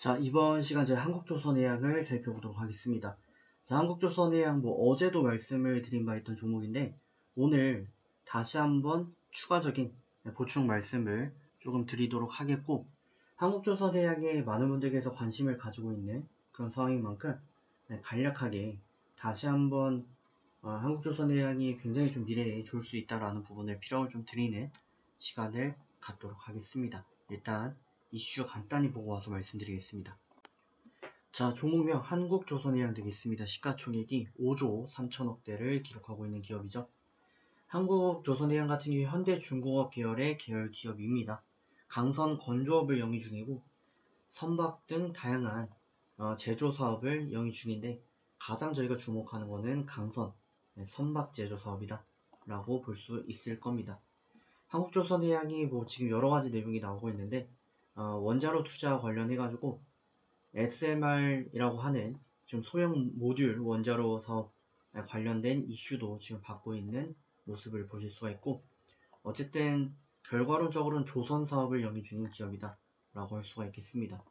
자, 이번 시간 저희 한국조선해양을 살펴보도록 하겠습니다. 자, 한국조선해양 어제도 말씀을 드린 바 있던 종목인데 오늘 다시 한번 추가적인 보충 말씀을 조금 드리도록 하겠고, 한국조선해양에 많은 분들께서 관심을 가지고 있는 그런 상황인 만큼 간략하게 다시 한번 한국조선해양이 굉장히 좀 미래에 좋을 수 있다라는 부분을 필요를 좀 드리는 시간을 갖도록 하겠습니다. 일단 이슈 간단히 보고 와서 말씀드리겠습니다. 자, 종목명 한국조선해양 되겠습니다. 시가총액이 5조 3천억대를 기록하고 있는 기업이죠. 한국조선해양 같은 경우 현대중공업 계열의 계열 기업입니다. 강선 건조업을 영위 중이고 선박 등 다양한 제조 사업을 영위 중인데, 가장 저희가 주목하는 것은 강선 선박 제조 사업이다 라고 볼 수 있을 겁니다. 한국조선해양이 지금 여러가지 내용이 나오고 있는데, 원자로 투자 관련해 가지고 SMR이라고 하는 좀 소형 모듈 원자로 사업 관련된 이슈도 지금 받고 있는 모습을 보실 수가 있고, 어쨌든 결과론적으로는 조선 사업을 영위 중인 기업이다 라고 할 수가 있겠습니다.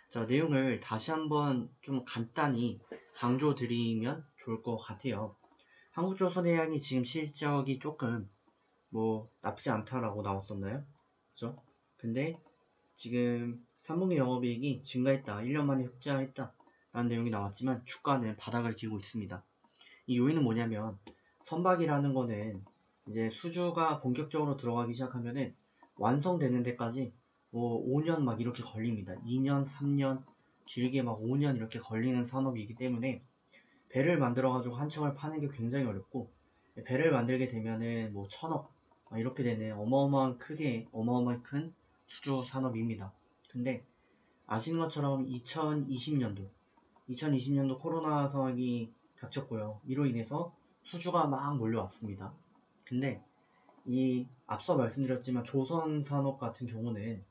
자, 내용을 다시 한번 좀 간단히 강조드리면 좋을 것 같아요. 한국조선해양이 지금 실적이 조금 나쁘지 않다라고 나왔었나요? 그죠? 근데 지금 3분기 영업이익이 증가했다, 1년 만에 흑자했다 라는 내용이 나왔지만 주가는 바닥을 기고 있습니다. 이 요인은 뭐냐면, 선박이라는 거는 이제 수주가 본격적으로 들어가기 시작하면은 완성되는 데까지 5년 막 이렇게 걸립니다. 2년, 3년, 길게 5년 이렇게 걸리는 산업이기 때문에 배를 만들어 가지고 한 척을 파는 게 굉장히 어렵고, 배를 만들게 되면은 1,000억 이렇게 되는 어마어마한 큰 수주 산업입니다. 근데 아시는 것처럼 2020년도 코로나 상황이 닥쳤고요. 이로 인해서 수주가 막 몰려왔습니다. 근데 이 앞서 말씀드렸지만 조선산업 같은 경우는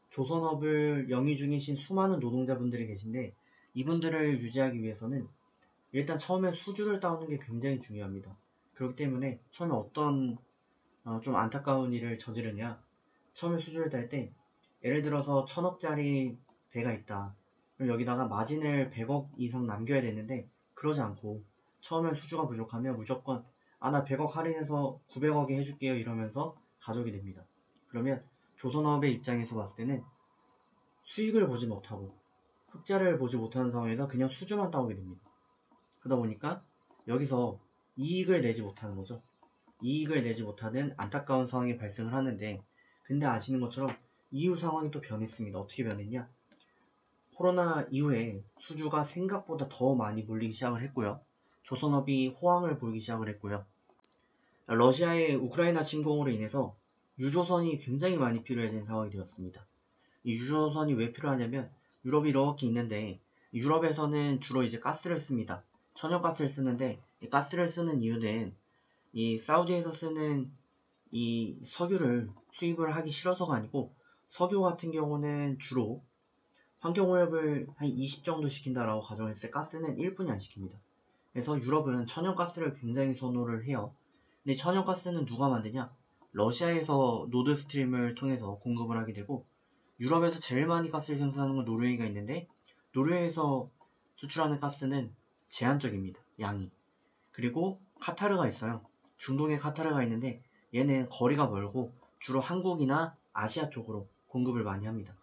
조선업을 영위 중이신 수많은 노동자분들이 계신데, 이분들을 유지하기 위해서는 일단 처음에 수주를 따오는 게 굉장히 중요합니다. 그렇기 때문에 처음에 어떤 좀 안타까운 일을 저지르냐, 처음에 수주를 딸 때 예를 들어서 1,000억짜리 배가 있다. 그럼 여기다가 마진을 100억 이상 남겨야 되는데, 그러지 않고 처음엔 수주가 부족하면 무조건 나 100억 할인해서 900억에 해줄게요 이러면서 가져오게 됩니다. 그러면 조선업의 입장에서 봤을 때는 수익을 보지 못하고 흑자를 보지 못하는 상황에서 그냥 수주만 따오게 됩니다. 그러다 보니까 여기서 이익을 내지 못하는 거죠. 이익을 내지 못하는 안타까운 상황이 발생을 하는데, 근데 아시는 것처럼 이후 상황이 또 변했습니다. 어떻게 변했냐? 코로나 이후에 수주가 생각보다 더 많이 몰리기 시작을 했고요. 조선업이 호황을 보이기 시작을 했고요. 러시아의 우크라이나 침공으로 인해서 유조선이 굉장히 많이 필요해진 상황이 되었습니다. 이 유조선이 왜 필요하냐면, 유럽이 이렇게 있는데 유럽에서는 주로 이제 가스를 씁니다. 천연가스를 쓰는데, 이 가스를 쓰는 이유는 이 사우디에서 쓰는 이 석유를 수입을 하기 싫어서가 아니고, 석유 같은 경우는 주로 환경오염을 한 20 정도 시킨다라고 가정했을 때 가스는 1분이 안 시킵니다. 그래서 유럽은 천연가스를 굉장히 선호를 해요. 근데 천연가스는 누가 만드냐? 러시아에서 노드스트림을 통해서 공급을 하게 되고, 유럽에서 제일 많이 가스를 생산하는 건 노르웨이가 있는데, 노르웨이에서 수출하는 가스는 제한적입니다, 양이. 그리고 카타르가 있어요. 중동에 카타르가 있는데 얘는 거리가 멀고 주로 한국이나 아시아 쪽으로 공급을 많이 합니다.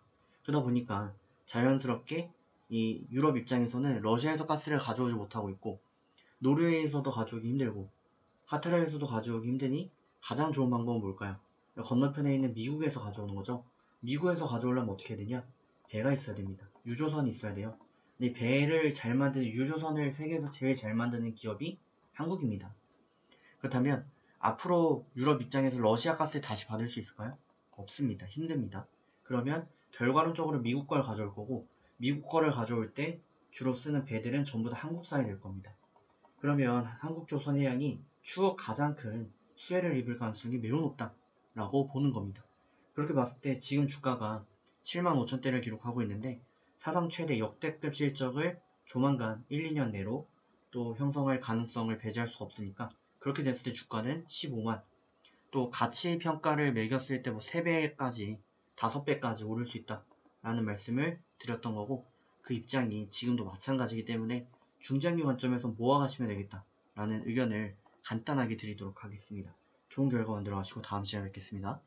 그러다 보니까 자연스럽게 이 유럽 입장에서는 러시아에서 가스를 가져오지 못하고 있고, 노르웨이에서도 가져오기 힘들고 카타르에서도 가져오기 힘드니 가장 좋은 방법은 뭘까요? 건너편에 있는 미국에서 가져오는 거죠. 미국에서 가져오려면 어떻게 해야 되냐? 배가 있어야 됩니다. 유조선이 있어야 돼요. 근데 배를 잘 만드는, 유조선을 세계에서 제일 잘 만드는 기업이 한국입니다. 그렇다면 앞으로 유럽 입장에서 러시아 가스를 다시 받을 수 있을까요? 없습니다. 힘듭니다. 그러면 결과론적으로 미국 걸 가져올 거고, 미국 거를 가져올 때 주로 쓰는 배들은 전부 다 한국산이 될 겁니다. 그러면 한국조선해양이 추후 가장 큰 수혜를 입을 가능성이 매우 높다라고 보는 겁니다. 그렇게 봤을 때 지금 주가가 75,000대를 기록하고 있는데, 사상 최대 역대급 실적을 조만간 1, 2년 내로 또 형성할 가능성을 배제할 수 없으니까, 그렇게 됐을 때 주가는 15만, 또 가치 평가를 매겼을 때 3배까지 5배까지 오를 수 있다 라는 말씀을 드렸던 거고, 그 입장이 지금도 마찬가지이기 때문에 중장기 관점에서 모아가시면 되겠다 라는 의견을 간단하게 드리도록 하겠습니다. 좋은 결과 만들어 가시고 다음 시간에 뵙겠습니다.